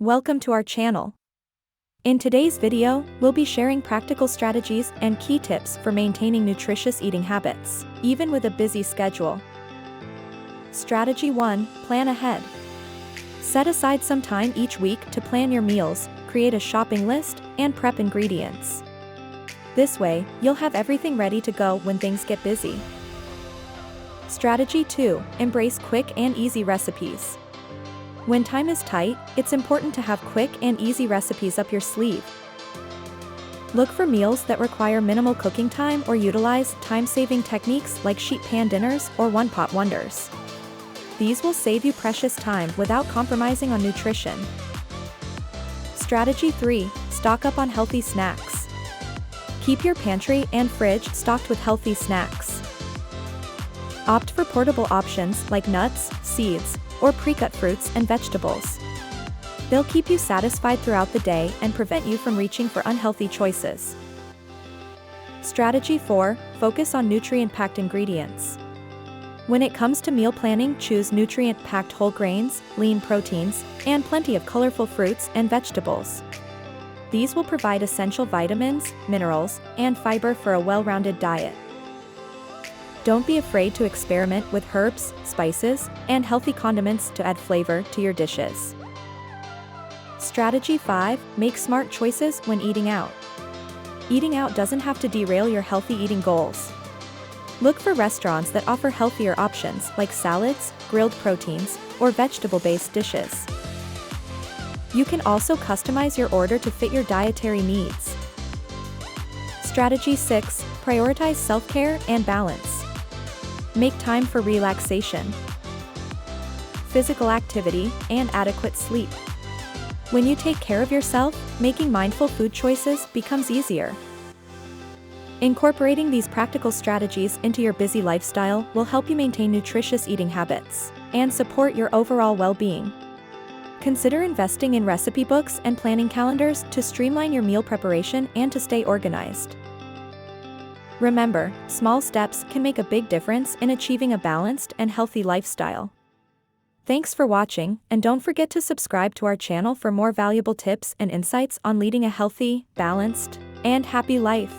Welcome to our channel. In today's video, we'll be sharing practical strategies and key tips for maintaining nutritious eating habits, even with a busy schedule. Strategy 1. Plan ahead. Set aside some time each week to plan your meals, create a shopping list, and prep ingredients. This way, you'll have everything ready to go when things get busy. Strategy 2. Embrace quick and easy recipes. When time is tight, it's important to have quick and easy recipes up your sleeve. Look for meals that require minimal cooking time or utilize time-saving techniques like sheet pan dinners or one-pot wonders. These will save you precious time without compromising on nutrition. Strategy 3. Stock up on healthy snacks. Keep your pantry and fridge stocked with healthy snacks. Opt for portable options like nuts, seeds, or pre-cut fruits and vegetables. They'll keep you satisfied throughout the day and prevent you from reaching for unhealthy choices. Strategy 4. Focus on nutrient-packed ingredients. When it comes to meal planning, choose nutrient-packed whole grains, lean proteins, and plenty of colorful fruits and vegetables. These will provide essential vitamins, minerals, and fiber for a well-rounded diet. Don't be afraid to experiment with herbs, spices, and healthy condiments to add flavor to your dishes. Strategy 5. Make smart choices when eating out. Eating out doesn't have to derail your healthy eating goals. Look for restaurants that offer healthier options like salads, grilled proteins, or vegetable-based dishes. You can also customize your order to fit your dietary needs. Strategy 6. Prioritize self-care and balance. Make time for relaxation, physical activity, and adequate sleep. When you take care of yourself, making mindful food choices becomes easier. Incorporating these practical strategies into your busy lifestyle will help you maintain nutritious eating habits and support your overall well-being. Consider investing in recipe books and planning calendars to streamline your meal preparation and to stay organized. Remember, small steps can make a big difference in achieving a balanced and healthy lifestyle. Thanks for watching, and don't forget to subscribe to our channel for more valuable tips and insights on leading a healthy, balanced, and happy life.